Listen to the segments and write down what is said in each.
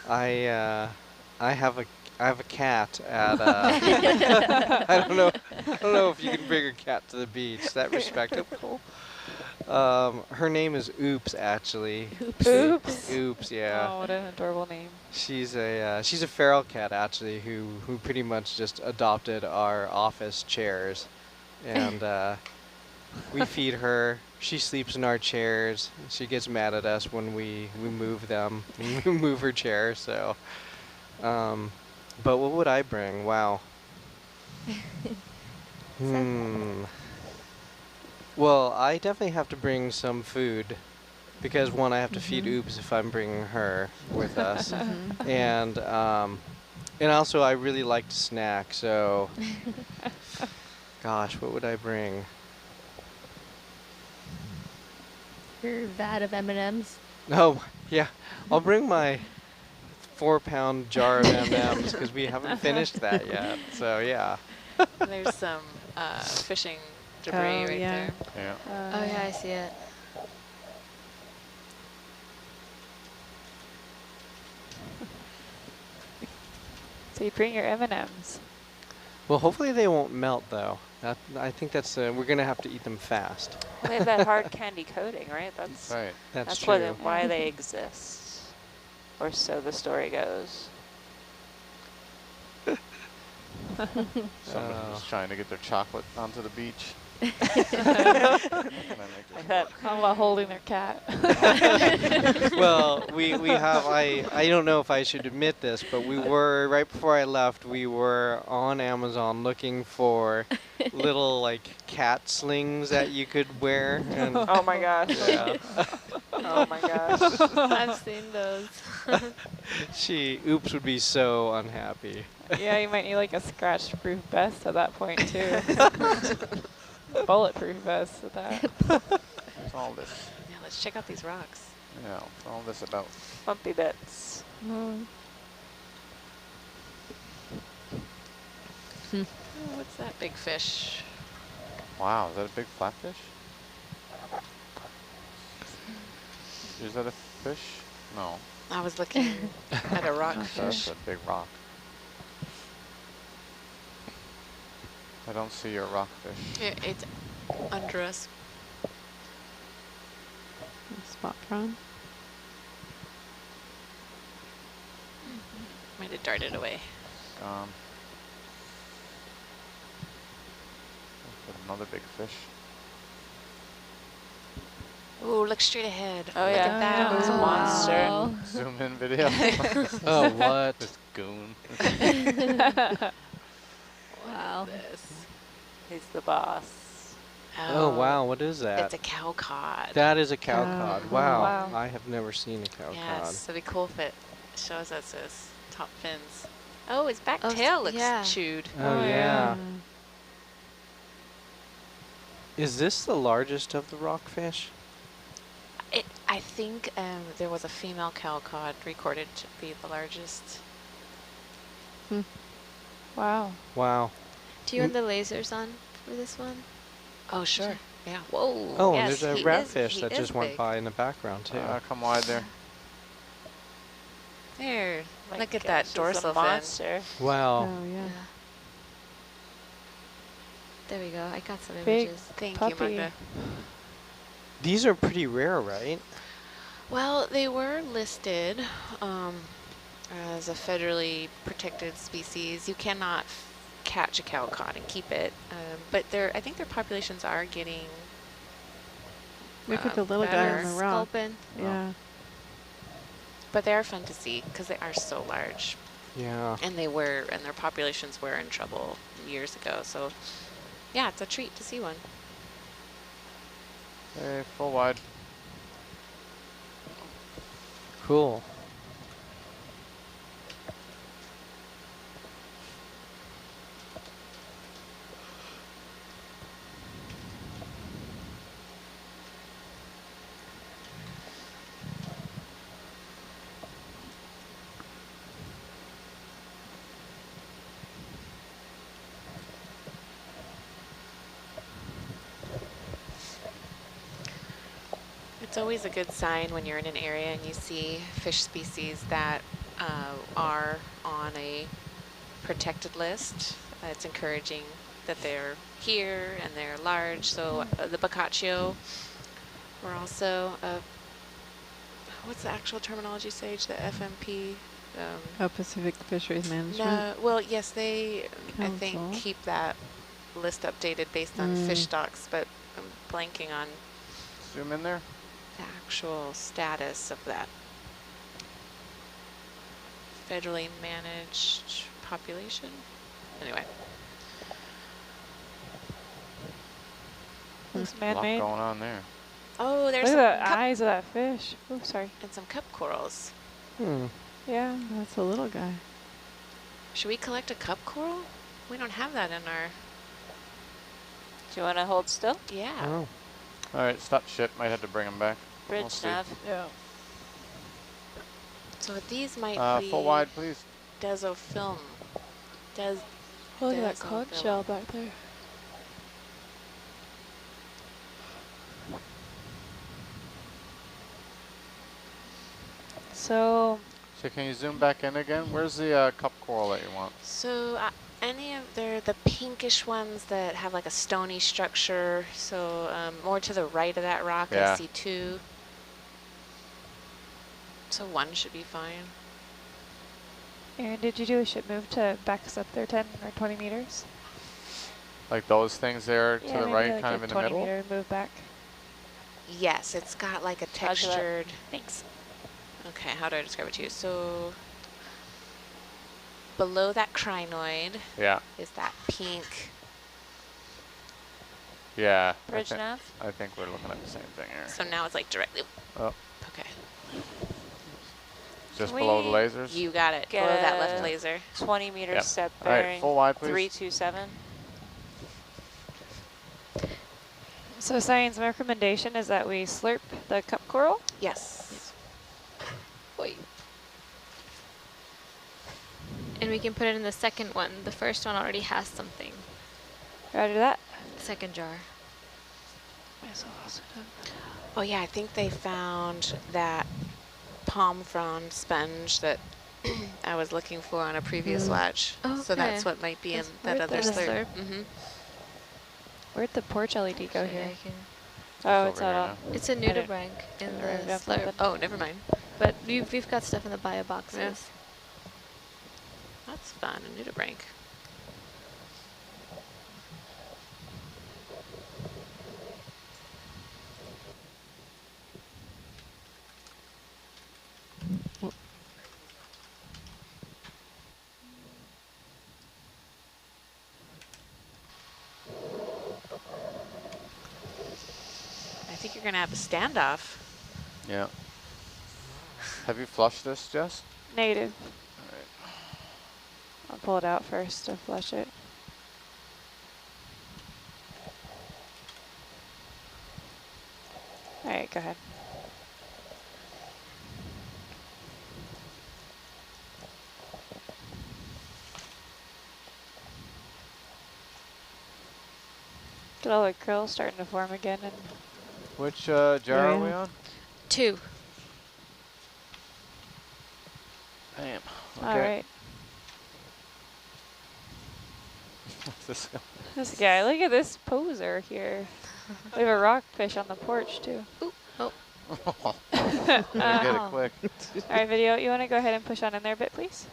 I have a cat at I don't know if you can bring a cat to the beach. Is that respectable? Her name is Oops, actually. Oops. Oops, yeah. Oh, what an adorable name. She's a feral cat actually who pretty much just adopted our office chairs, and we feed her. She sleeps in our chairs. She gets mad at us when we move them, we move her chair. So, but what would I bring? Wow. Well, I definitely have to bring some food. Because one, I have to feed Oops if I'm bringing her with us, and also I really like to snack. So, gosh, what would I bring? Your vat of M&Ms. Oh, yeah, I'll bring my 4-pound jar of M&Ms because we haven't finished that yet. So yeah. There's some fishing debris right there. Yeah. Oh yeah, I see it. So you bring your M&Ms. Well, hopefully they won't melt though. I think that's we're gonna have to eat them fast. Well, they have that hard candy coating, right? That's Right. That's what true. why they exist, or so the story goes. Somebody's trying to get their chocolate onto the beach. Like that, while holding their cat. Well, we have, I don't know if I should admit this, but we were, right before I left, we were on Amazon looking for little like cat slings that you could wear. And Oh my gosh. yeah. Oh my gosh. I've seen those. Oops would be so unhappy. Yeah, you might need like a scratch-proof vest at that point too. Bulletproof vest at that. What's all this? Yeah, let's check out these rocks. Yeah, what's all this about? Bumpy bits. Oh, what's that big fish? Wow, is that a big flatfish? Is that a fish? No. I was looking at a rockfish. That's a big rock. I don't see your rockfish. It's under us. Spot prawn. Might have darted away. Gone. Another big fish. Ooh, look straight ahead. Oh, look yeah. at that. It was a monster. Zoom in video. Oh, what? This goon. Wow. This. He's the boss. Oh wow, what is that? It's a cow cod. That is a cow cod. Wow. Wow. I have never seen a cow Yes, cod. it'd be cool if it shows us his top fins. Oh, his back Oh, tail looks yeah. chewed. Oh yeah. Is this the largest of the rockfish? I think there was a female cow cod recorded to be the largest. Wow. Wow. Do you want the lasers on for this one? Oh, sure. Yeah. Whoa. Oh, yes, and there's a he ratfish he that is just went big. by in the background too. Come wide there. There. My Look at gosh, that it's a dorsal fin. monster. Wow. Oh, yeah. There we go. I got some Big images. Thank puppy. you, Magda. These are pretty rare, right? Well, they were listed as a federally protected species. You cannot catch a cow cod and keep it, but I think their populations are getting Look at the little guy better. on the rock. Sculpin. Yeah. But they are fun to see because they are so large, Yeah. and their populations were in trouble years ago. So, yeah, it's a treat to see one. Hey, full wide. Cool. It's always a good sign when you're in an area and you see fish species that are on a protected list. It's encouraging that they're here and they're large. So the Boccaccio, we're also, what's the actual terminology, Sage? The FMP? Oh, Pacific Fisheries Management. No, well, yes, they, I think, Council. keep that list updated based on fish stocks, but I'm blanking on Zoom in there. the actual status of that federally managed population. Anyway. Looks A lot man-made. going on there. Oh, there's Look some at the cup eyes of that fish. Oh, sorry. and some cup corals. Yeah. That's a little guy. Should we collect a cup coral? We don't have that in our, Do you want to hold still? yeah. Oh. All right, stop ship. Might have to bring them back. We'll Bridge see. nav. Yeah. So these might be Full wide, please. desofilm. Oh, look at that Desofilm. conch shell back there. So, So can you zoom back in again? Where's the cup coral that you want? So any of the pinkish ones that have like a stony structure, so more to the right of that rock, Yeah. I see 2. So 1 should be fine. Aaron, did you do a ship move to back us up there 10 or 20 meters? Like those things there to the maybe right, like kind a of in the 20 middle? meter move back. Yes, it's got like a Roger that. textured, Thanks. okay, how do I describe it to you? So below that crinoid Yeah. is that pink. Yeah. Bridge nav. I think we're looking at the same thing here. So now it's like directly, Oh, okay. just Can below the we lasers? You got it, Get below that left a- laser. 20 meter Yep. step All right, bearing full wide, please. 327. So Cyan's recommendation is that we slurp the cup coral. Yes. Wait. And we can put it in the second one. The first one already has something. Roger that. Second jar. Oh yeah, I think they found that palm frond sponge that I was looking for on a previous watch. So that's Okay. what might be in That's that right other there. slurp. Slurp. Mm-hmm. Where'd the porch LED go Actually, here? I can- Oh, It's it's over out here on. It's a didn't- nudibranch in didn't the write it up, slurp. but- Oh, never mind. But we've got stuff in the bio boxes. Yeah. That's fun, a nudibranch. I think you're gonna have a standoff. Yeah. Have you flushed this, Jess? Native. All right. I'll pull it out first to flush it. All right, go ahead. Get all the krill starting to form again, and Which jar are we Yeah. on? 2. Damn. Okay. all right. This- This guy, look at this poser here. We have a rockfish on the porch too. Let me get it quick. All right, video, you want to go ahead and push on in there a bit, please?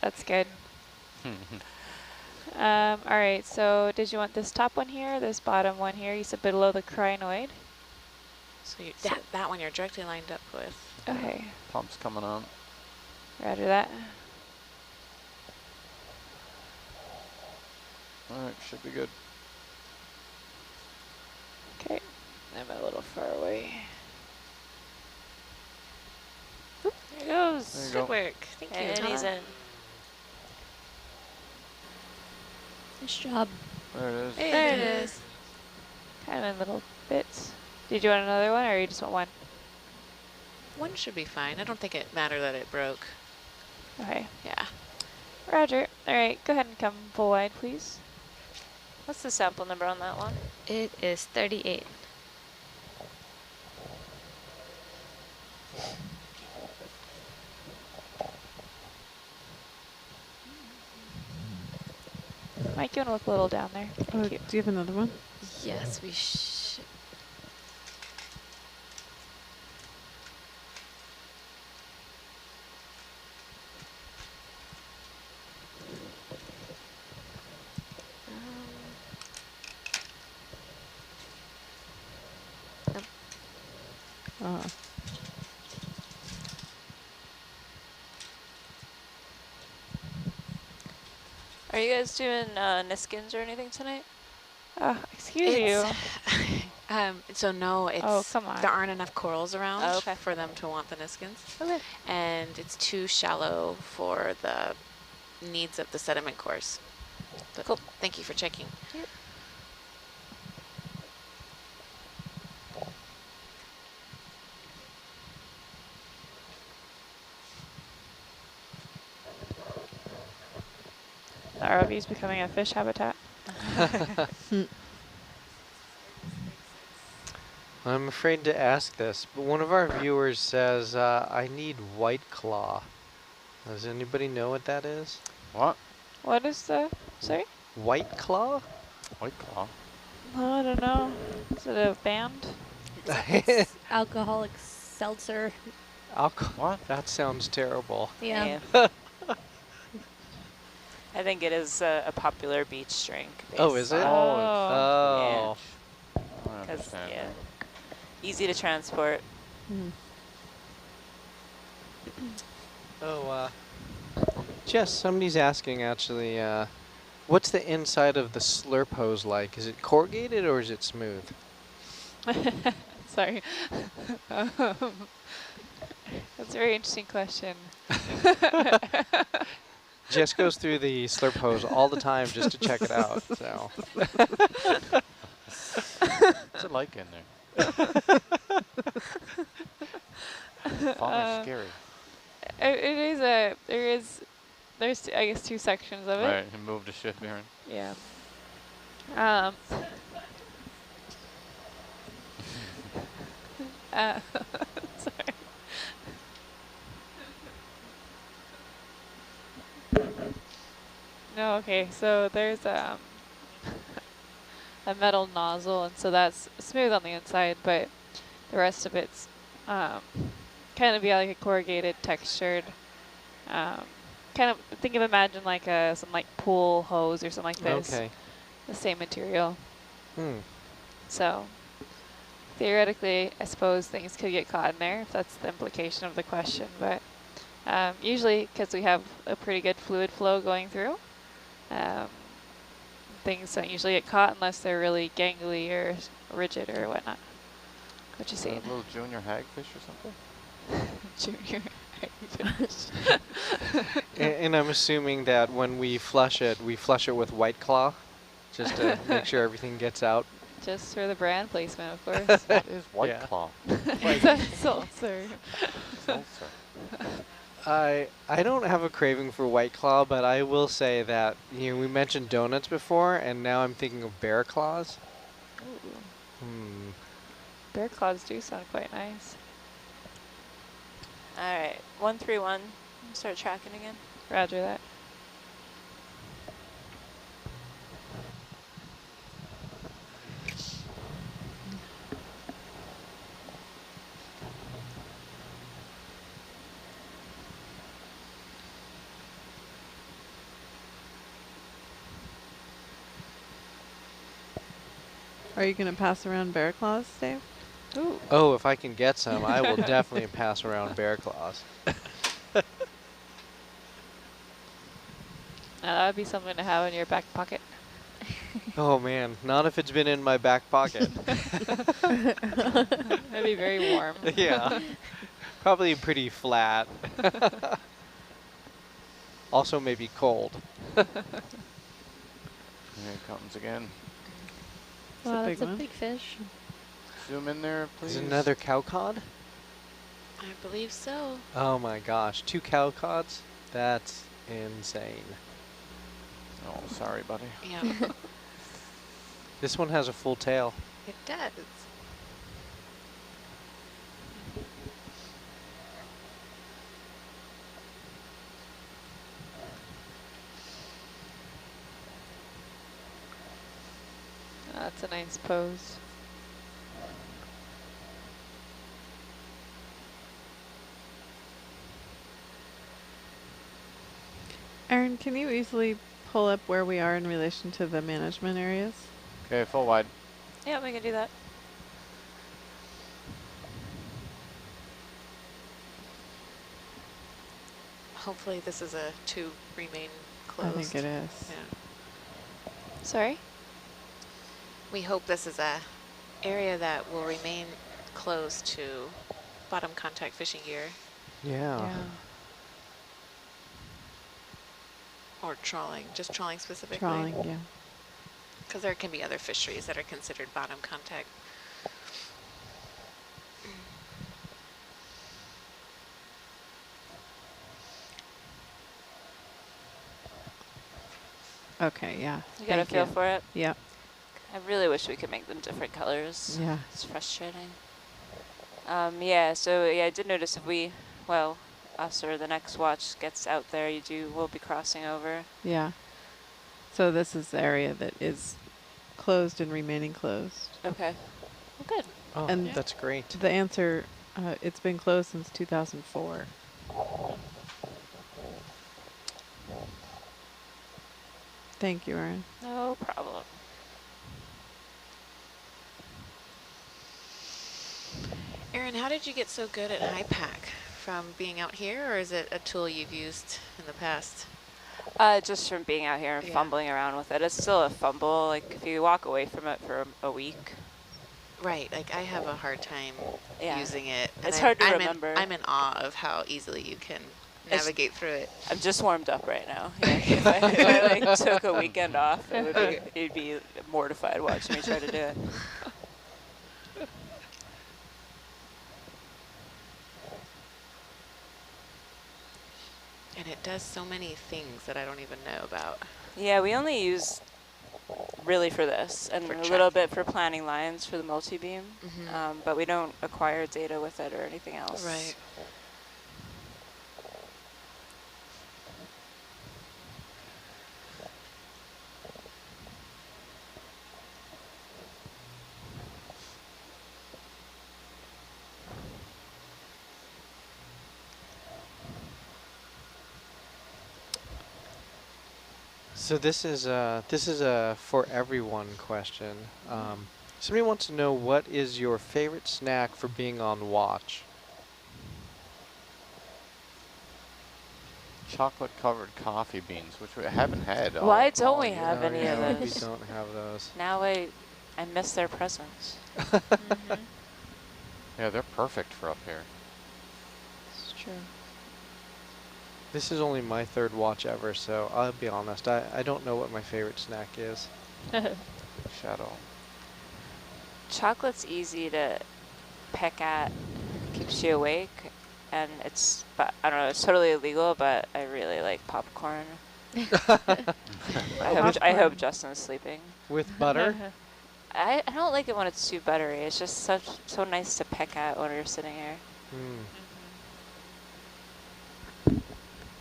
That's good. All right, so did you want this top one here, this bottom one here? You said below the crinoid. So you, that one you're directly lined up with. Okay, Pump's coming on. roger that. All right, should be good. Okay, I'm a little far away. There it goes. There you Good go. work. Thank you. And he's in. Nice job. There it is. There it is. Kind of in little bits. Did you want another one, or you just want one? One should be fine. I don't think it mattered that it broke. Okay, Yeah. roger. All right, go ahead and come full wide, please. What's the sample number on that one? It is 38. Might you want to look a little down there? Thank you. Do you have another one? Yes, we should. Are you guys doing Niskins or anything tonight? Excuse you. So no, it's Oh, come on. there aren't enough corals around Oh, okay. for them to want the Niskins. Okay. And it's too shallow for the needs of the sediment course. But Cool. thank you for checking. Yep. The ROV is becoming a fish habitat. I'm afraid to ask this, but one of our viewers says, I need white claw. Does anybody know what that is? What? What is the, sorry? White claw? White claw? Oh, I don't know. Is it a band? It's alcoholic seltzer. What? That sounds terrible. Yeah. I think it is a popular beach drink. Oh, is it? Oh. Oh. I Because, understand. yeah. Easy to transport. Oh, Jess, somebody's asking actually, what's the inside of the slurp hose like? Is it corrugated or is it smooth? Sorry. That's a very interesting question. Jess goes through the slurp hose all the time just to check it out. So. What's it like in there? Falling scary. There's I guess two sections of it. Right, and move the ship, Aaron. Yeah. Sorry. No, okay, so there's a metal nozzle, and so that's smooth on the inside, but the rest of it's kind of be like a corrugated, textured, kind of imagine like some like pool hose or something like this. Okay. The same material. Hmm. So theoretically, I suppose things could get caught in there if that's the implication of the question, but usually because we have a pretty good fluid flow going through, things don't usually get caught unless they're really gangly or rigid or whatnot. What you A see? little junior hagfish or something? Junior hagfish. And I'm assuming that when we flush it with White Claw, just to make sure everything gets out. Just for the brand placement, of course. That is White Yeah. Claw. That's seltzer. Seltzer. I don't have a craving for White Claw, but I will say that we mentioned donuts before, and now I'm thinking of bear claws. Ooh. Hmm. Bear claws do sound quite nice. All right, 131. Start tracking again. Roger that. Are you going to pass around bear claws, Dave? Ooh. Oh, if I can get some, I will definitely pass around bear claws. Now that would be something to have in your back pocket. Oh man, not if it's been in my back pocket. That'd be very warm. Yeah, probably pretty flat. Also maybe cold. Here it comes again. Wow, big that's a one. big fish. Zoom in there, please. Is it another cow cod? I believe so. Oh my gosh, 2 cow cods? That's insane. Oh, sorry, buddy. Yeah, This one has a full tail. it does. It's a nice pose. Aaron, can you easily pull up where we are in relation to the management areas? Okay, full wide. Yeah, we can do that. Hopefully this is a to remain closed. I think it is. Yeah. Sorry? We hope this is a area that will remain closed to bottom contact fishing gear Yeah. or trawling, just trawling specifically. Trawling, yeah. Because there can be other fisheries that are considered bottom contact. Okay, yeah. You got a feel for it? Yeah. I really wish we could make them different colors. Yeah. It's frustrating. Yeah, so yeah, I did notice if we, well, us or the next watch gets out there, we'll be crossing over. Yeah. So this is the area that is closed and remaining closed. Okay. Well, good. Oh, And that's great. The answer, it's been closed since 2004. Thank you, Aaron. No problem. Aaron, how did you get so good at high pack? From being out here, or is it a tool you've used in the past? Just from being out here and Yeah. fumbling around with it. It's still a fumble. Like if you walk away from it for a week. Right, like I have a hard time using it. It's hard to remember. I'm in awe of how easily you can navigate through it. I'm just warmed up right now. Yeah, if I like took a weekend off, you'd be mortified watching me try to do it. And it does so many things that I don't even know about. Yeah, we only use really for this and For a little bit for planning lines for the multi-beam, but we don't acquire data with it or anything else. Right. So this is a for everyone question. Somebody wants to know, what is your favorite snack for being on watch? Chocolate covered coffee beans, which we haven't had. Why don't all we year. have any of We those? don't have those. Now I miss their presence. Yeah, they're perfect for up here. It's true. This is only my third watch ever, so I'll be honest, I don't know what my favorite snack is. Shadow. Chocolate's easy to peck at, keeps you awake, and it's, but I don't know, it's totally illegal, but I really like popcorn. I hope Justin's sleeping. With butter? I don't like it when it's too buttery. It's just so nice to peck at when you're sitting here.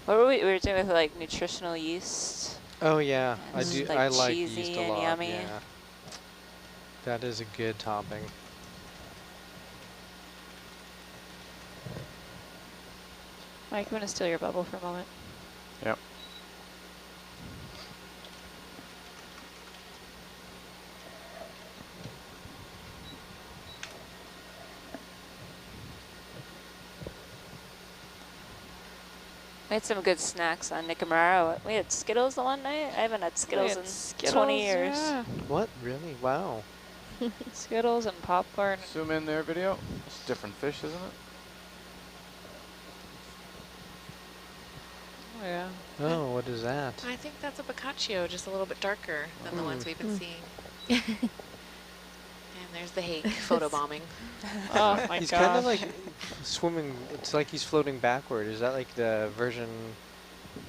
What were we were doing with like nutritional yeast? Oh yeah, I It's do. like I like cheesy yeast a and lot. yummy. Yeah, that is a good topping. Mike, I'm gonna steal your bubble for a moment. Yep. We had some good snacks on Nicaraguа. We had Skittles the one night. I haven't had Skittles in 20 years. Yeah. What? Really? Wow. Skittles and popcorn. Zoom in there, video. It's a different fish, isn't it? Oh, yeah. Oh, what is that? I think that's a Boccaccio, just a little bit darker than the ones we've been seeing. And there's the hake photobombing. Oh my He's gosh. kind of like swimming. It's like he's floating backward. Is that like the version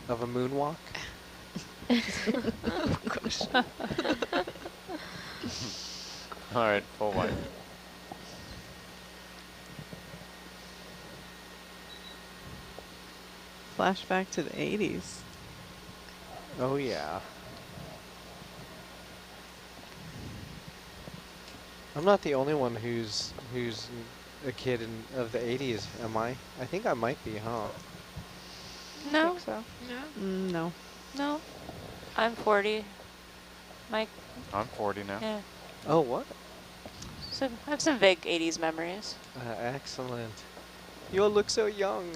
of a moonwalk? Of course. All right, full wide. Flashback to the 80s. Oh yeah. I'm not the only one who's a kid of the 80s, am I? I think I might be, huh? I No, think so. no, No. no. I'm 40. Mike, I'm 40 now. yeah. Oh, what? So I have some vague 80s memories. Excellent. You all look so young.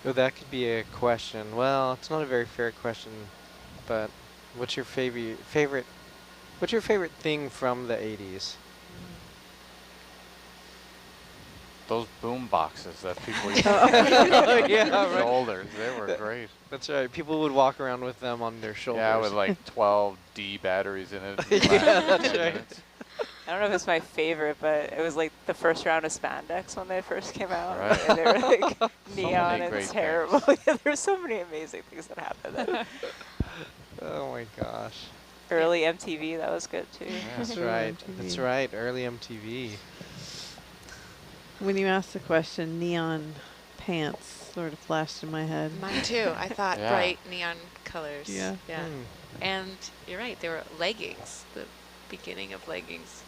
Oh, that could be a question. Well, it's not a very fair question, but what's your what's your favorite thing from the 80s? Those boom boxes that people used Oh, to carry yeah, on their right. shoulders, they were great. That's right. People would walk around with them on their shoulders. Yeah, with like 12 D batteries in it. Yeah, that's 10 right. minutes. I don't know if it's my favorite, but it was like the first round of spandex when they first came out. Right. And they were like neon many and great terrible. Yeah, there were so many amazing things that happened then. Oh my gosh. Early MTV, that was good too. Yeah. That's Early right. MTV. That's right. Early MTV. When you asked the question, neon pants sort of flashed in my head. Mine too. I thought Yeah. bright neon colors. Yeah. Yeah. Hmm. And you're right, they were leggings, the beginning of leggings.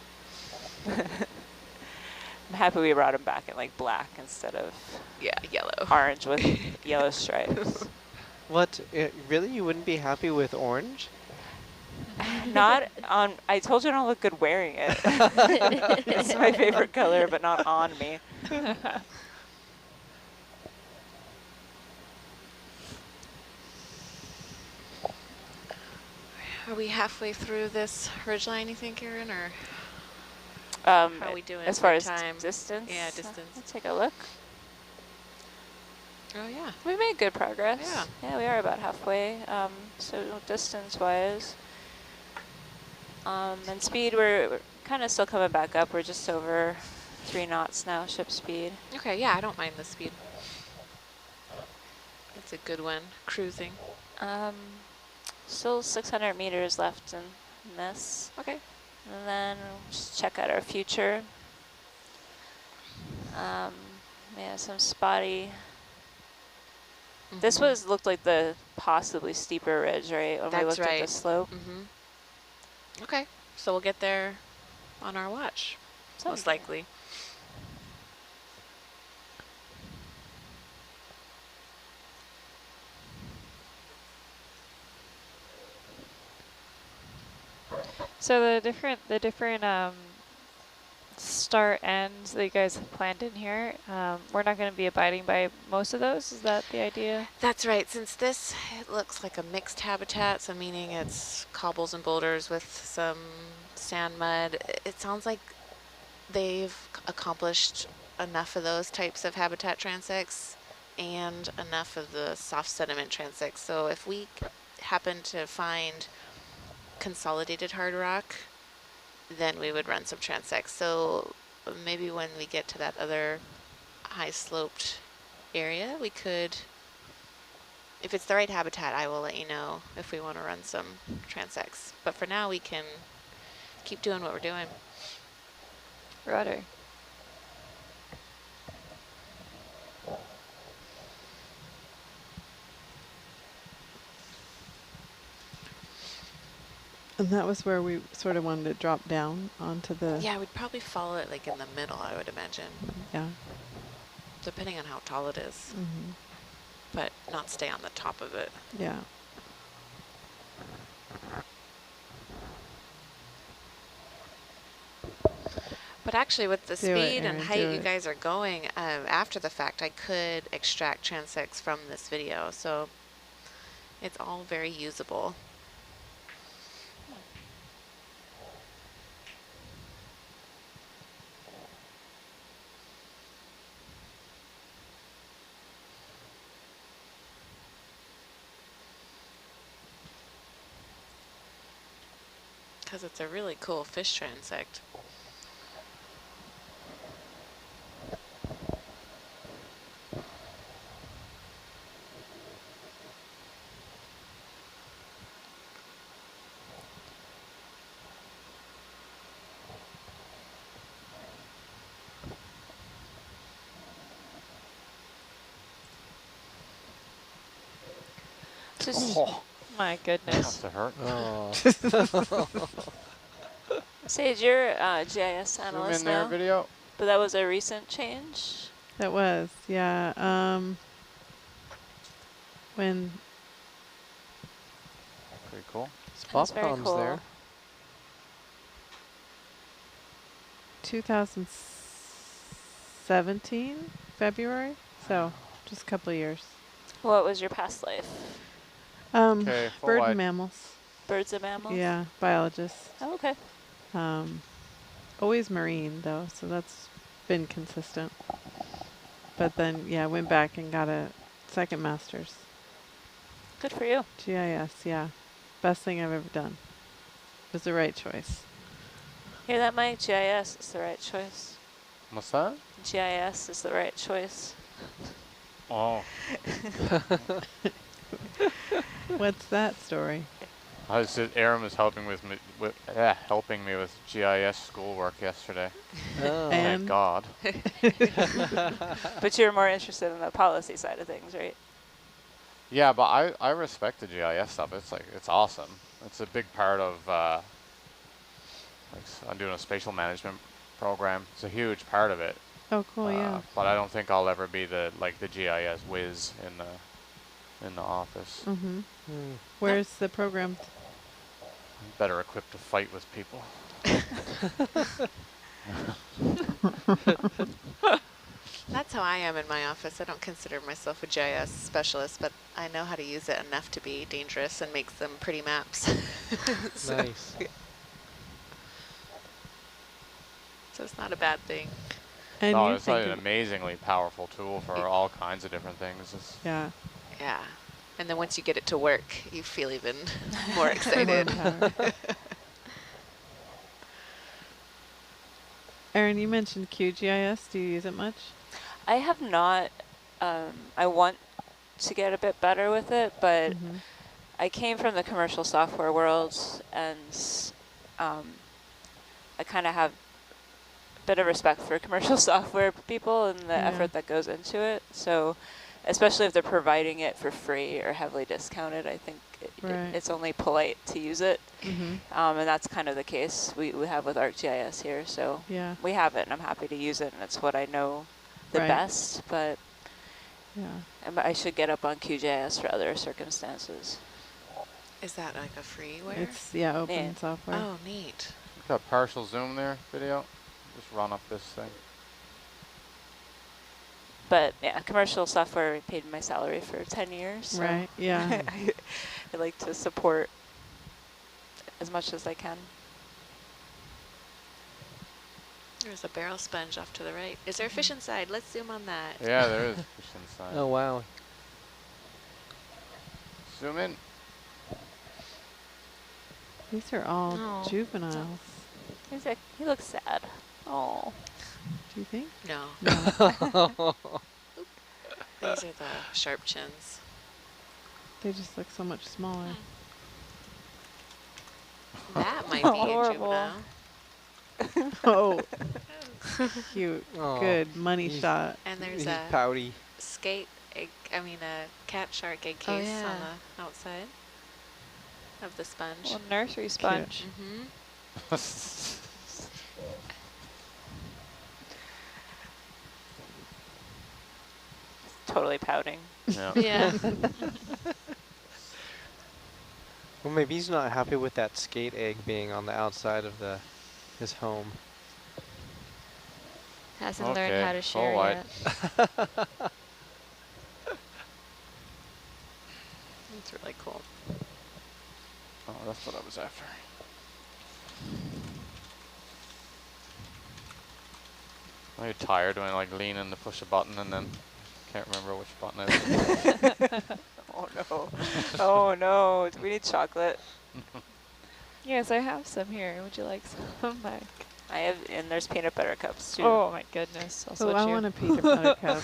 I'm happy we brought them back in like black instead of Yeah, yellow. orange with yellow stripes. What? Really? You wouldn't be happy with orange? Not on, I told you I don't look good wearing it. It's my favorite color, but not on me. Are we halfway through this ridgeline, you think, Erin, or How are we doing as far for as time? distance? Yeah, distance. Let's take a look. Oh, yeah. We made good progress. Yeah. Yeah, we are about halfway. So distance-wise, and speed, we're kind of still coming back up. We're just over 3 knots now, ship speed. Okay, yeah, I don't mind the speed. That's a good one. Cruising. Still 600 meters left in this. Okay. And then we'll just check out our future. Yeah, some spotty. This looked like the possibly steeper ridge, right? When we That's looked at right. the slope. Mm-hmm. Okay, so we'll get there on our watch, most likely. So the different start ends that you guys have planned in here, we're not going to be abiding by most of those. Is that the idea? That's right. Since this, it looks like a mixed habitat, so meaning it's cobbles and boulders with some sand mud. It sounds like they've accomplished enough of those types of habitat transects and enough of the soft sediment transects. So if we happen to find consolidated hard rock, then we would run some transects. So maybe when we get to that other high sloped area, we could, if it's the right habitat, I will let you know if we want to run some transects. But for now, we can keep doing what we're doing. Rudder. And that was where we sort of wanted to drop down onto the... Yeah, we'd probably follow it like in the middle, I would imagine, Yeah. depending on how tall it is, Mm-hmm. but not stay on the top of it. Yeah. But actually, with the Do it, speed and Erin, height do you it. guys are going, after the fact, I could extract transects from this video, so it's all very usable. Because it's a really cool fish transect. Just My That's goodness. to hurt. Oh. Sage, you're a GIS Zoom analyst in there, now, video. but that was a recent change. That was, yeah. When Pretty cool. That's Spot very bombs cool. there. 2017, February, so just a couple of years. What was your past life? Okay, full Bird wide. and mammals. Birds and mammals? Yeah, biologist. Oh, okay. Always marine though, so that's been consistent. But then, yeah, went back and got a second master's. Good for you. GIS, yeah. Best thing I've ever done. It was the right choice. Hear that, Mike? GIS is the right choice. What's that? GIS is the right choice. Oh, What's that story? Aaron was helping with me with GIS schoolwork yesterday. Oh. And- Thank God. But you're more interested in the policy side of things, right? Yeah, but I respect the GIS stuff. It's awesome. It's a big part of I'm doing a spatial management program. It's a huge part of it. Oh, cool, yeah. But I don't think I'll ever be the GIS whiz in the office. Mm-hmm. Hmm. Where's the program? I'm better equipped to fight with people. That's how I am in my office. I don't consider myself a GIS specialist, but I know how to use it enough to be dangerous and make some pretty maps. So- Nice. So it's not a bad thing. And No, you it's like an think, amazingly powerful tool for all kinds of different things. yeah. Yeah. And then once you get it to work, you feel even more excited. power. Erin, you mentioned QGIS. Do you use it much? I have not. I want to get a bit better with it, but Mhm. I came from the commercial software world, and I kind of have a bit of respect for commercial software people and the Yeah. effort that goes into it. So especially if they're providing it for free or heavily discounted, I think Right. it's only polite to use it. Mm-hmm. And that's kind of the case we have with ArcGIS here. So Yeah. we have it, and I'm happy to use it, and it's what I know the Right. best, but Yeah. I should get up on QGIS for other circumstances. Is that like a freeware? It's, open Yeah. software. Oh, neat. Got partial zoom there, video. Just run up this thing. But yeah, commercial software paid my salary for 10 years. So Right, yeah. I like to support as much as I can. There's a barrel sponge off to the right. Is there a fish inside? Let's zoom on that. Yeah, there is fish inside. Oh, wow. Zoom in. These are all Oh. juveniles. He looks sad. Oh. Do you think? No, No. these are the sharp chins. They just look so much smaller. That might be a Horrible. juvenile. Oh. Cute. Aw. Good. Money He's- shot. And there's He's a pouty. skate egg, a cat shark egg Oh, case yeah. on the outside of the sponge. Well, nursery sponge. Mm-hmm. Totally pouting. Yeah. Yeah. Well, maybe he's not happy with that skate egg being on the outside of his home. Hasn't learned how to full share wide. yet. It's really cool. Oh, that's what I was after. Are you tired when I like lean in to push a button and then can't remember which button it is? Oh no. Oh no. Do we need chocolate? Yes, I have some here. Would you like some, Mike? I have, and there's peanut butter cups too. Oh my goodness. I'll Oh, switch I you. want a peanut butter cup.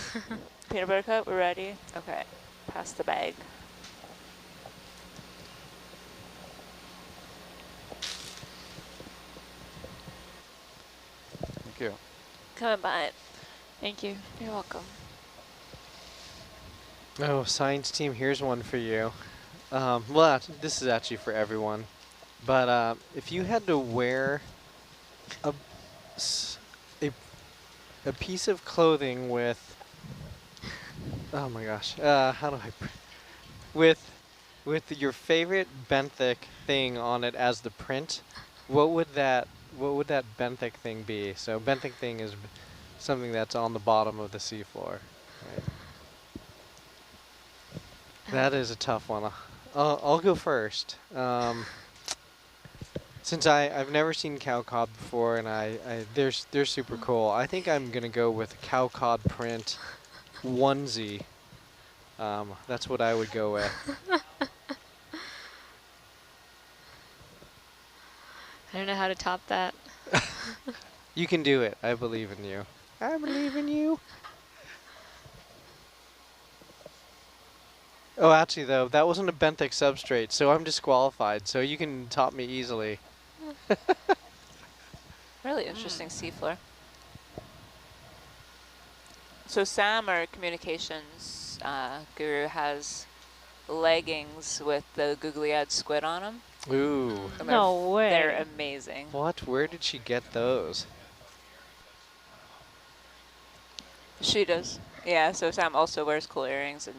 Peanut butter cup, we're ready? Okay. Pass the bag. Thank you. Coming by. Thank you. You're welcome. Oh, science team, here's one for you. Well, this is actually for everyone. But if you had to wear a, s- a piece of clothing with, oh my gosh, how do with your favorite benthic thing on it as the print, what would that benthic thing be? So benthic thing is something that's on the bottom of the seafloor. Right? That is a tough one. I'll go first. Since I've never seen cow cod before, and they're super cool. I think I'm gonna go with a cow cod print onesie. That's what I would go with. I don't know how to top that. You can do it. I believe in you. I believe in you. Oh, actually, though, that wasn't a benthic substrate, so I'm disqualified. So you can top me easily. Really interesting seafloor. So Sam, our communications guru, has leggings with the googly-eyed squid on them. Ooh. And No way. They're amazing. What? Where did she get those? She does. Yeah, so Sam also wears cool earrings, and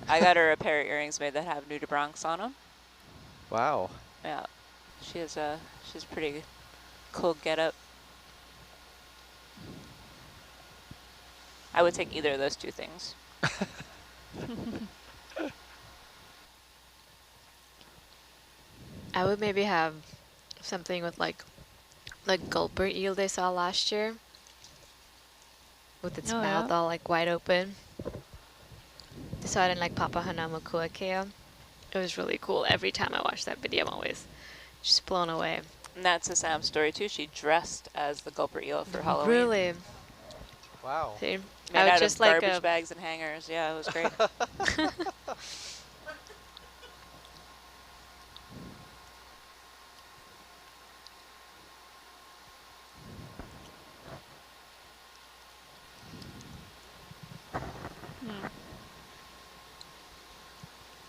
I got her a pair of earrings made that have nudibranchs on them. Wow. Yeah, she's pretty cool getup. I would take either of those two things. I would maybe have something with like the gulper eel they saw last year, with its Oh, mouth yeah. all like wide open. They saw it in like Papahanaumokuakea. It was really cool. Every time I watch that video, I'm always just blown away. And that's a Sam story too. She dressed as the gulper eel for Halloween. Really? Wow. See, Made I would out just of like garbage bags and hangers. Yeah, it was great.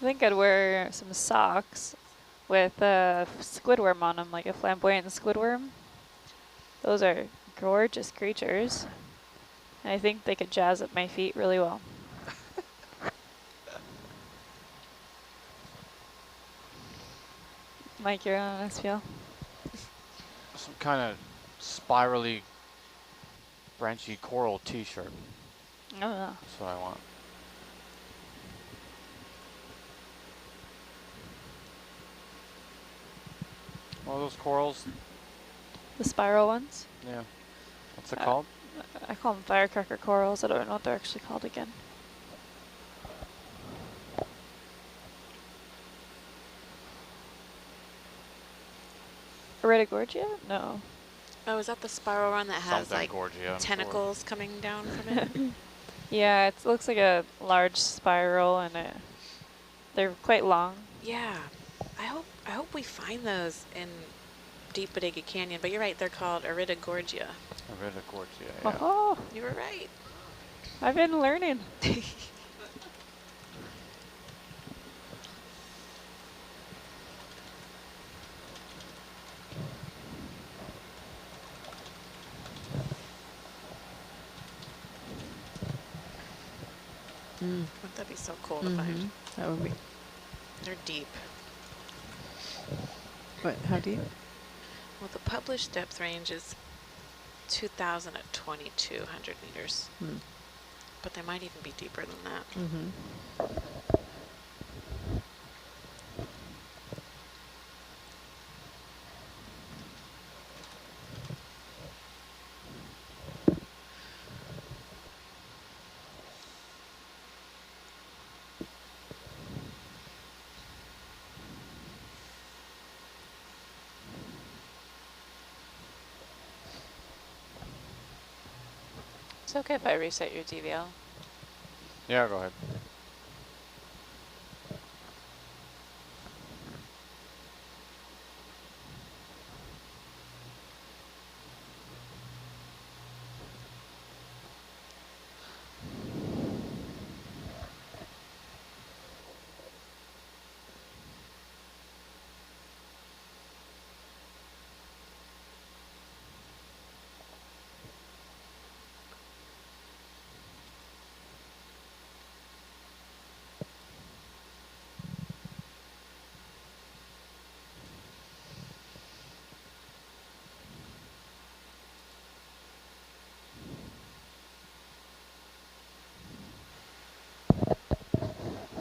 I think I'd wear some socks with a squidworm on them, like a flamboyant squidworm. Those are gorgeous creatures. And I think they could jazz up my feet really well. Mike, you're on SPL. Some kind of spirally, branchy coral t-shirt. Oh, yeah. That's what I want. What are those corals? The spiral ones. Yeah. What's it called? I call them firecracker corals. I don't know what they're actually called again. Iridogorgia? No. Oh, is that the spiral one that has Something like Gorgia, I'm sure. tentacles coming down from it? Yeah, it looks like a large spiral, and they're quite long. Yeah. I hope we find those in Deep Bodega Canyon, but you're right, they're called Iridogorgia. Iridogorgia, yeah. Oh, You were right. I've been learning. Wouldn't that be so cool to find? That would be. They're deep. What? How deep? Well, the published depth range is 2,000 at 2,200 meters. But they might even be deeper than that. It's okay if I reset your DVL. Yeah, go ahead.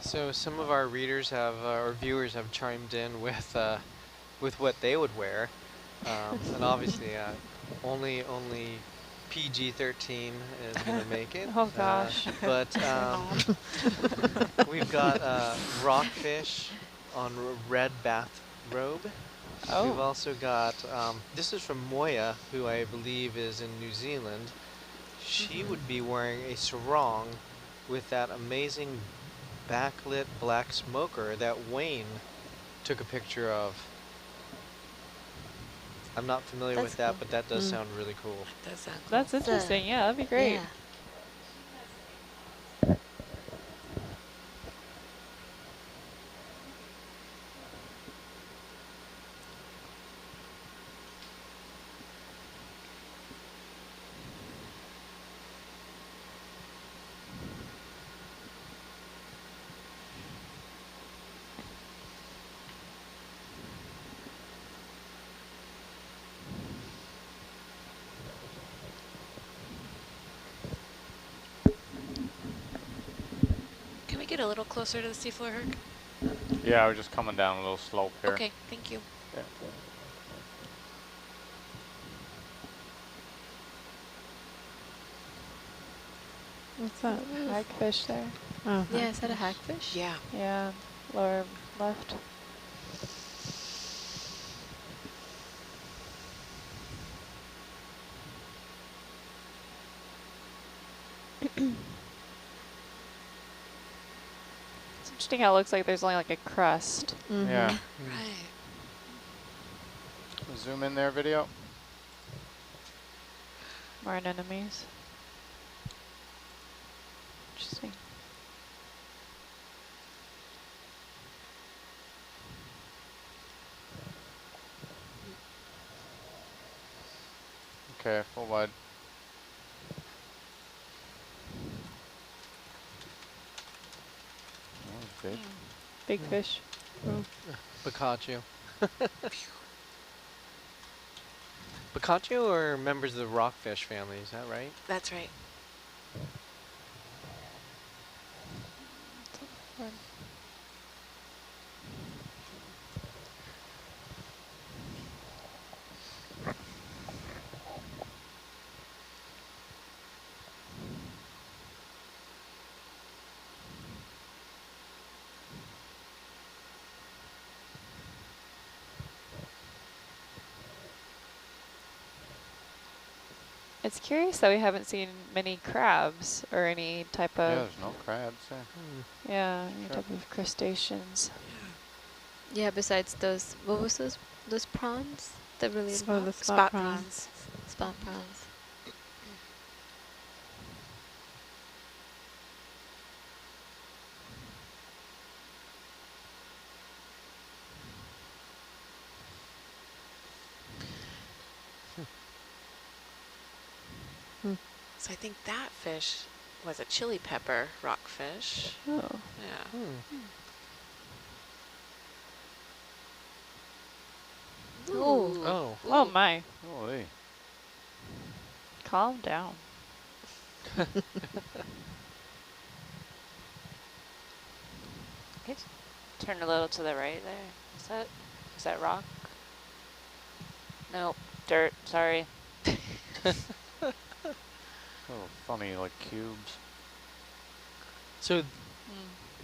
So some of our readers have, or viewers have chimed in with what they would wear, and obviously, only PG-13 is gonna make it. Oh gosh. But we've got rockfish on red bathrobe. We've Oh. also got, this is from Moya, who I believe is in New Zealand. She would be wearing a sarong with that amazing backlit black smoker that Wayne took a picture of. I'm not familiar That's with that, cool. but that does sound really cool. Does sound cool. That's interesting. Yeah, that'd be great. Yeah. Can we get a little closer to the seafloor, Herc? Yeah, we're just coming down a little slope here. Okay, thank you. Yeah. What's that? Hagfish there. Oh, Yeah, is that a hagfish? Yeah. Yeah, lower left. It's interesting how it looks like there's only like a crust. Yeah. Right. Zoom in there, video. More anemones. Interesting. Okay, full wide. That was big. Big fish. Boccaccio. Boccaccio or members of the rockfish family, is that right? That's right. It's curious that we haven't seen many crabs or any type Yeah, of, there's no crabs there. yeah, any type of crustaceans. Yeah, besides those, what was those prawns? The really Oh, the Spot prawns. prawns. spot prawns. So I think that fish was a chili pepper rockfish. Oh. Yeah. Ooh. Oh. Oh my. Holy. Calm down. Okay, turn a little to the right there. Is that rock? Nope, dirt, sorry. Oh, funny, like cubes. So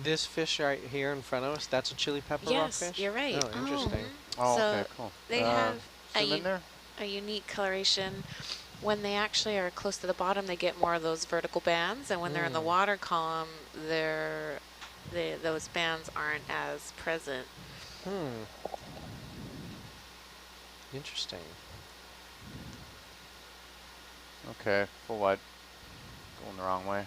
this fish right here in front of us, that's a chili pepper Yes, rockfish? you're right. Oh, interesting. Oh, So okay, cool. they have zoom in there? a unique coloration. When they actually are close to the bottom, they get more of those vertical bands, and when they're in the water column, those bands aren't as present. Interesting. Okay, full wide. Going the wrong way.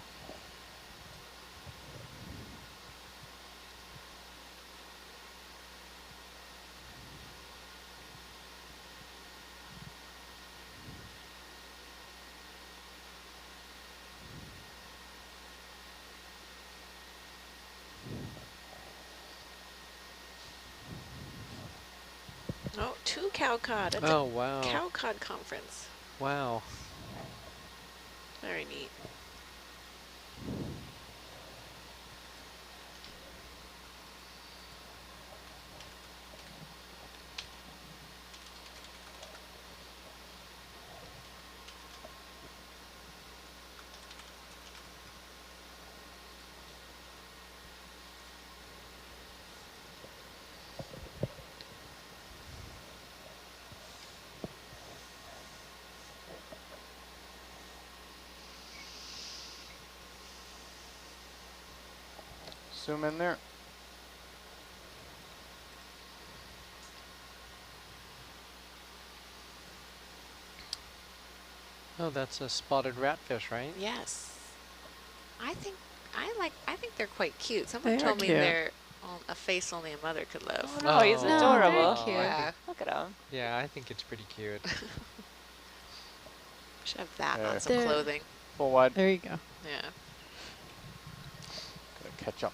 Oh, 2 cow cod at the Oh, wow. cow cod conference. Wow. Very neat. zoom in there. Oh, that's a spotted ratfish, right? Yes. I think they're quite cute. Someone They are told me cute. they're a face only a mother could love. Oh no, he's Oh. adorable. Very cute. Yeah. Look at him. Yeah, I think it's pretty cute. Should have that Yeah. on some They're- clothing. Full wide. There you go. Yeah. Gotta catch up.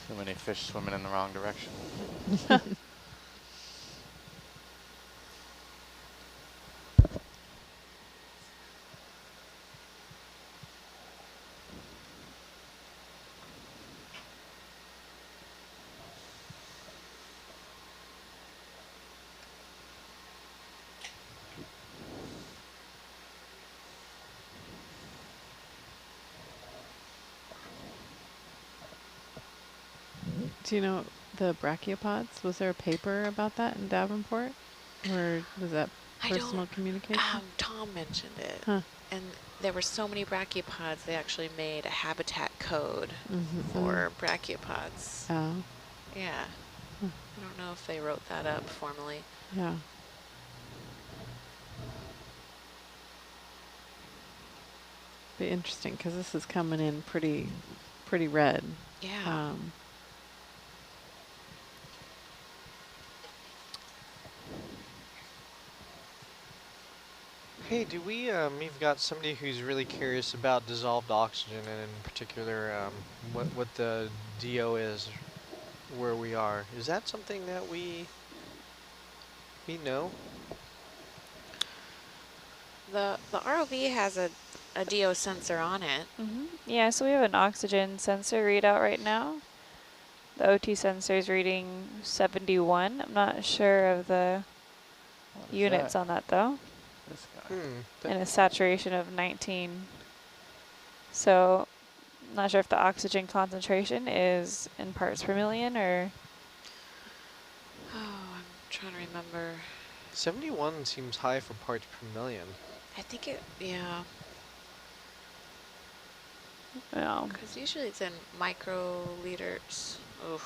Too many fish swimming in the wrong direction. Do you know the brachiopods? Was there a paper about that in Davenport? Or was that I personal don't. communication? Tom mentioned it, Huh. and there were so many brachiopods. They actually made a habitat code Mhm. for brachiopods. Oh, Yeah. Hmm. I don't know if they wrote that up formally. yeah. Be interesting because this is coming in pretty red. Yeah. Hey, do we've got somebody who's really curious about dissolved oxygen and in particular what the DO is where we are. Is that something that we know? The ROV has a DO sensor on it. Yeah, so we have an oxygen sensor readout right now. The OT sensor is reading 71. I'm not sure of the What is units that? on that though. This guy. And a saturation of 19. So, not sure if the oxygen concentration is in parts per million or... Oh, I'm trying to remember. 71 seems high for parts per million. I think it, yeah, No. because usually it's in microliters. Oh,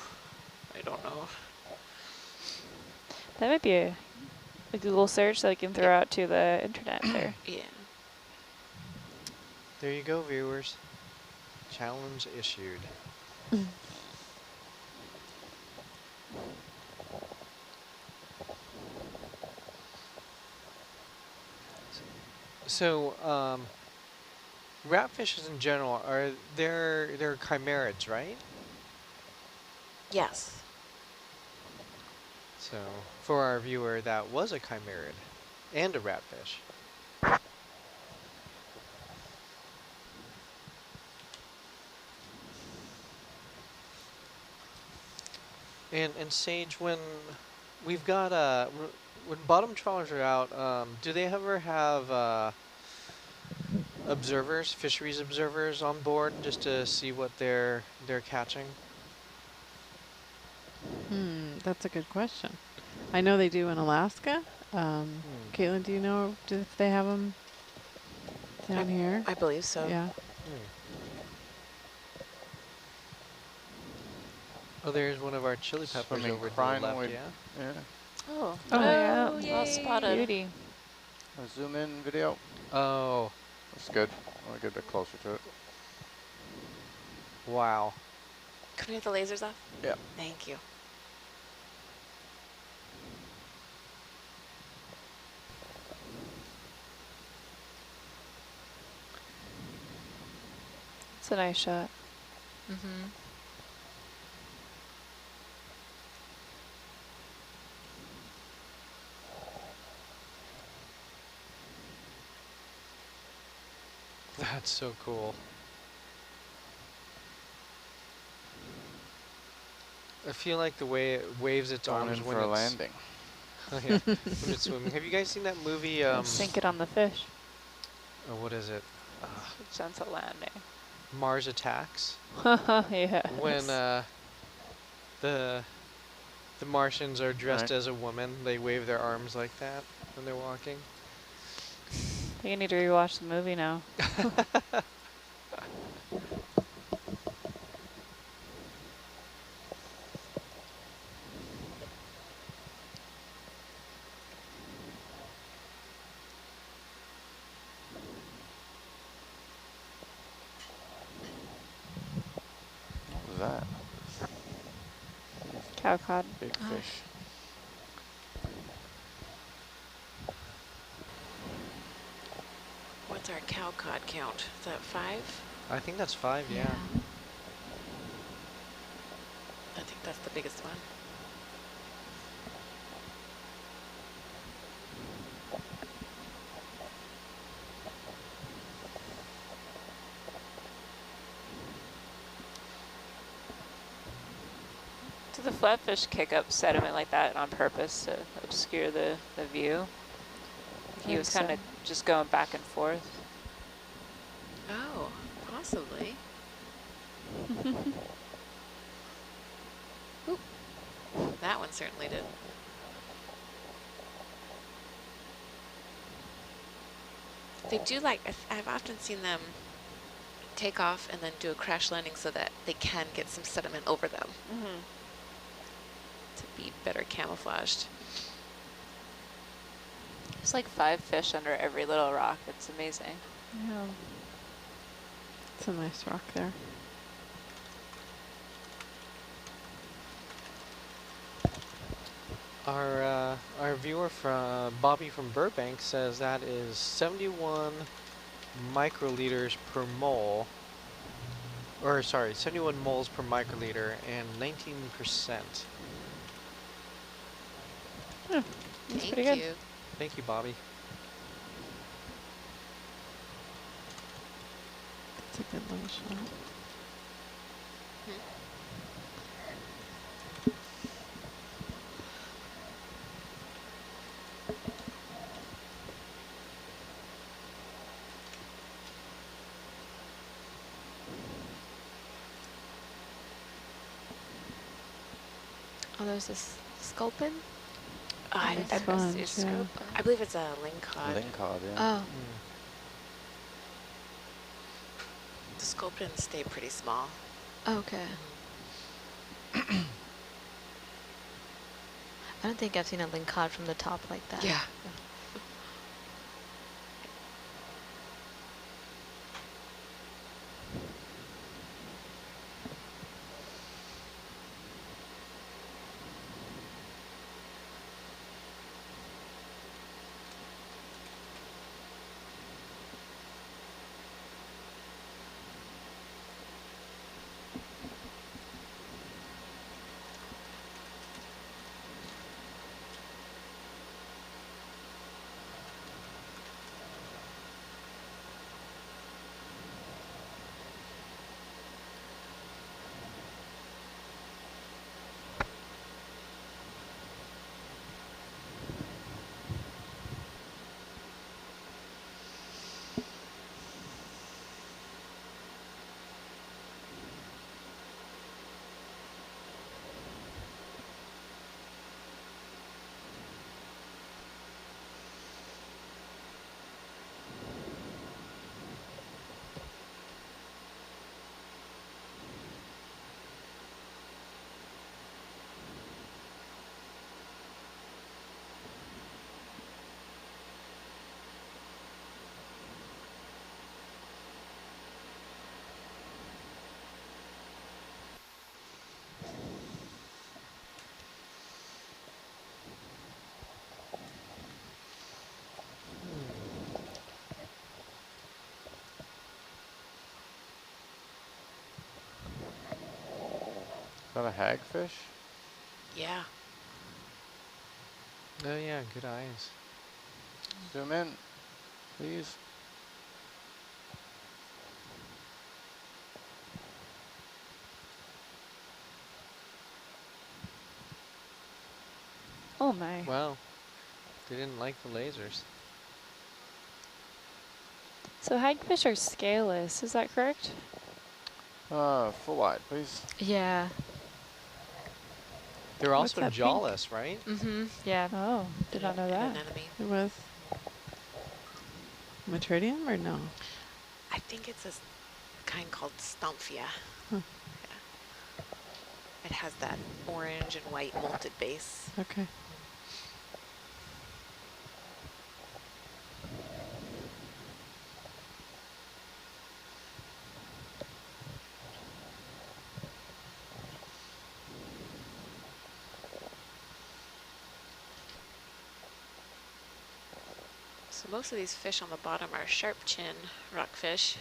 I don't know. That might be a Google search that I can throw out to the internet there. Yeah. There you go, viewers. Challenge issued. So, ratfishes in general they're chimerids, right? Yes. So, for our viewer, that was a chimerid and a ratfish. And Sage, when we've got when bottom trawlers are out, do they ever have observers, fisheries observers on board just to see what they're catching? That's a good question. I know they do in Alaska. Caitlin, do you know if they have them down here? I believe so. Yeah. Oh, there's one of our chili peppers Swimming over to the left, crinoid. yeah? Yeah. Oh, Oh, yeah. well yay. spotted. Beauty. A zoom in video. Oh, That's good. I'll get a bit closer to it. wow. Can we get the lasers off? Yeah. Thank you. It's a nice shot. Mm-hmm. That's so cool. I feel like the way it waves its Going arms in when for a it's landing. Oh, yeah, when it's swimming. Have you guys seen that movie? Sink it on the fish. Oh, what is it? Gentle landing. Mars Attacks. Yeah. When the Martians are dressed Right. as a woman, they wave their arms like that when they're walking. I think I need to rewatch the movie now. that? Cow cod. Big fish. What's our cow cod count? Is that 5? I think that's 5, yeah. I think that's the biggest one. Do the flatfish kick up sediment like that on purpose to obscure the view? He was kind of just going back and forth. Oh, possibly. Oop. That one certainly did. They do like, I've often seen them take off and then do a crash landing so that they can get some sediment over them to be better camouflaged. There's like 5 fish under every little rock. It's amazing. Yeah. It's a nice rock there. Our viewer from Bobby from Burbank says that is 71 microliters per mole, or sorry, 71 moles per microliter and 19%. Yeah, that's Thank pretty good. you. Thank you, Bobby. That's a good little shot. Oh, there's this sculpin? I Sponge, yeah. believe it's a lingcod. Lingcod, yeah. Oh, The sculpins stay pretty small. okay. I don't think I've seen a lingcod from the top like that. Yeah. Is that a hagfish? Yeah. Oh yeah, good eyes. Zoom in, please. Oh my. Wow, they didn't like the lasers. So hagfish are scaleless, is that correct? Full wide, please. Yeah. They're What's also that pink? jawless, right? Mm-hmm. Yeah. Oh, did not know that. Anemone. It was Metridium or no? I think it's a kind called Stomphia. Huh. Yeah. It has that orange and white molted base. Okay. So most of these fish on the bottom are sharp chin rockfish.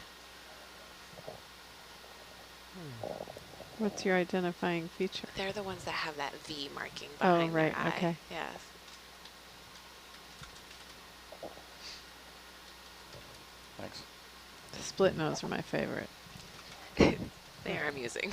What's your identifying feature? They're the ones that have that V marking Oh, behind right, their eye. okay. Yeah. Thanks. The split nose are my favorite. They are amusing.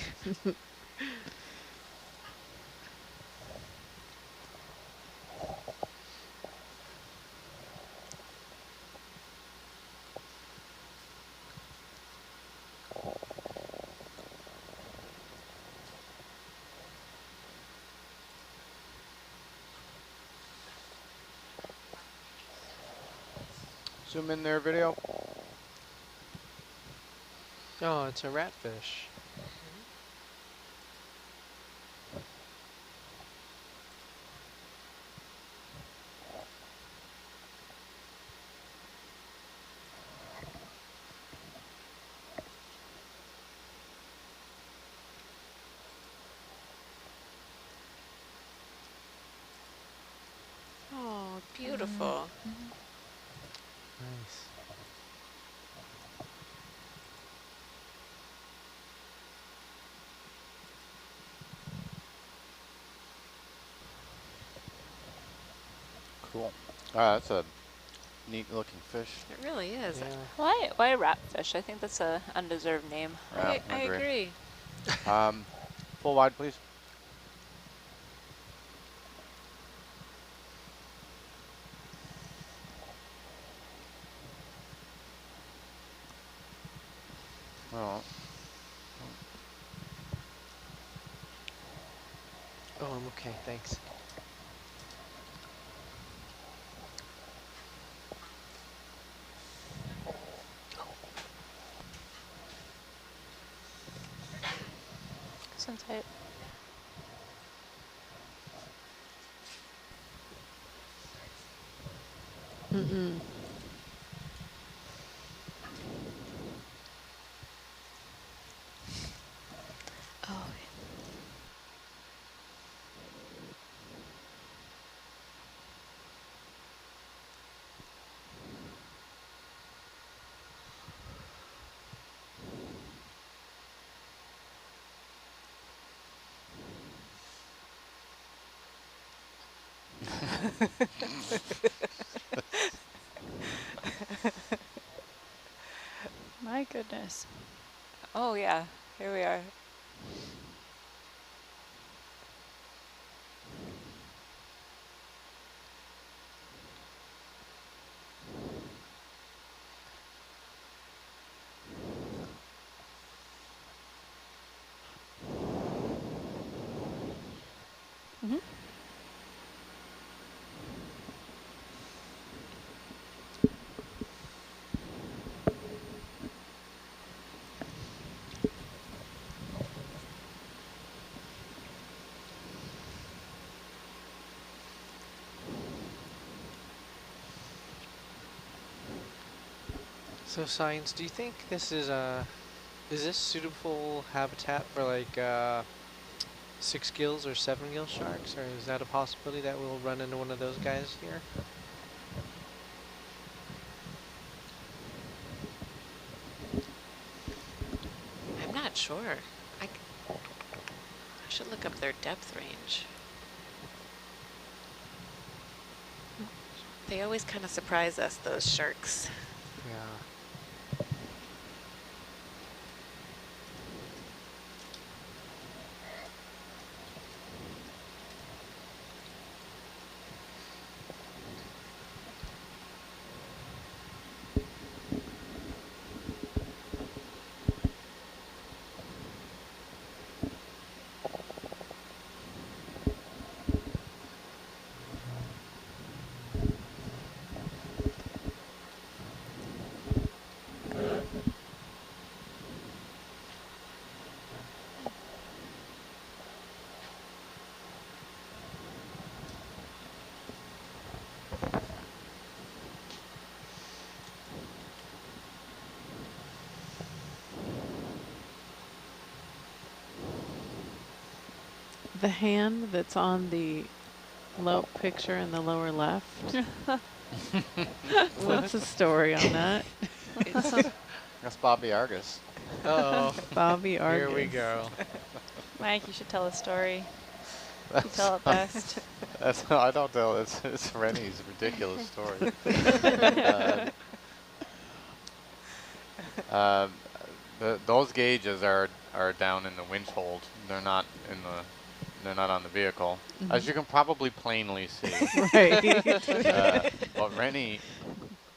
Zoom in there, video. Oh, it's a ratfish. Oh, beautiful. Nice. Cool. That's a neat looking fish. It really is. Yeah. Why ratfish? I think that's a undeserved name. Yeah, I agree. Full wide, please. Oh, Oh, I'm okay, thanks. Sounds tight. Mm-mm. Oh, My goodness. Oh yeah, here we are. So Science, do you think this is this suitable habitat for like 6 gills or 7 gill sharks, or is that a possibility that we'll run into one of those guys here? I'm not sure. I should look up their depth range. They always kind of surprise us, those sharks. Yeah. The hand that's on the low picture in the lower left, What's the story on that? That's Bobby Argus. Uh-oh. Bobby Argus. Here we go. Mike, you should tell a story. You tell it best. I don't tell. It's Rennie's ridiculous story. Those gauges are down in the winch hold. They're not in the. They're not on the vehicle, as you can probably plainly see. Right. But Rennie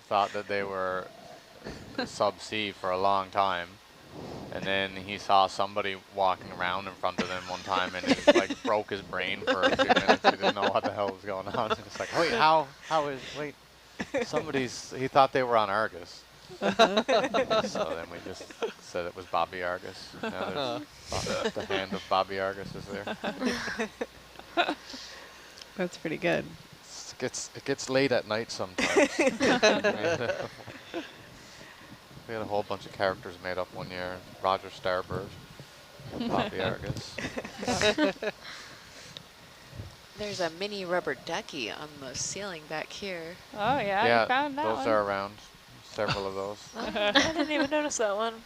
thought that they were subsea for a long time, and then he saw somebody walking around in front of them one time, and it like broke his brain for a few minutes. He didn't know what the hell was going on. It's like, wait, wait, he thought they were on Argus. So then we just said it was Bobby Argus. Now there's the hand of Bobby Argus is there. That's pretty good. It gets late at night sometimes. We had a whole bunch of characters made up one year. Roger Starbird, Bobby Argus. There's a mini rubber ducky on the ceiling back here. Oh yeah, you found that those one. are around. Several of those. I didn't even notice that one. I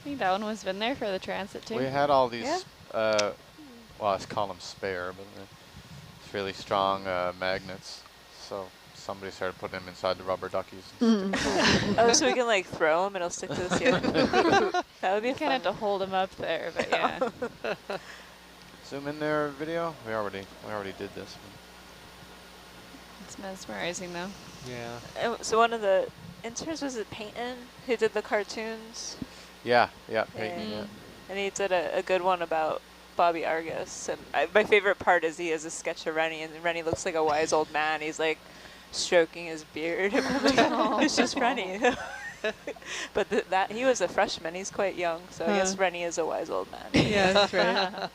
think that one was been there for the transit too. We had all these, well, let's call them spare, but it's really strong magnets. So somebody started putting them inside the rubber duckies. And Oh, so we can like throw them and it'll stick to the ceiling. That would be kind of have to hold them up there, but yeah. Zoom in there, video. We already did this. It's mesmerizing though. Yeah. So one of the interns, was it Peyton, who did the cartoons? Yeah, Peyton. Yeah. And he did a good one about Bobby Argus. And my favorite part is he has a sketch of Rennie, and Rennie looks like a wise old man. He's like stroking his beard. It's just Rennie. But that he was a freshman. He's quite young, so I guess Rennie is a wise old man. Yeah, that's right.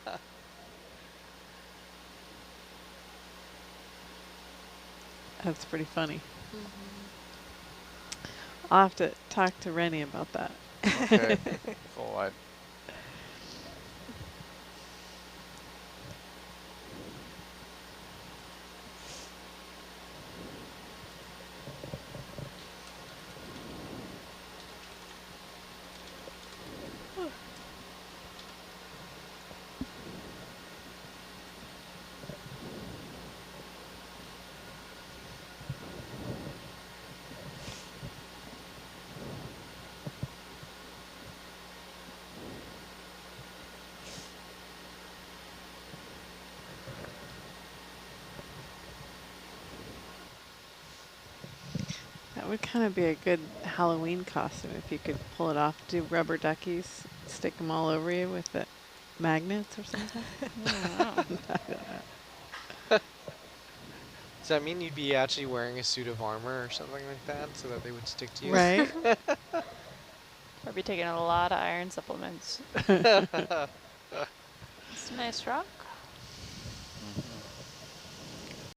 That's pretty funny. I'll have to talk to Rennie about that. Okay. Full wide. That would kind of be a good Halloween costume if you could pull it off. Do rubber duckies, stick them all over you with the magnets or something. I don't know. Does that mean you'd be actually wearing a suit of armor or something like that so that they would stick to you? Right? Or be taking a lot of iron supplements. It's a nice rock.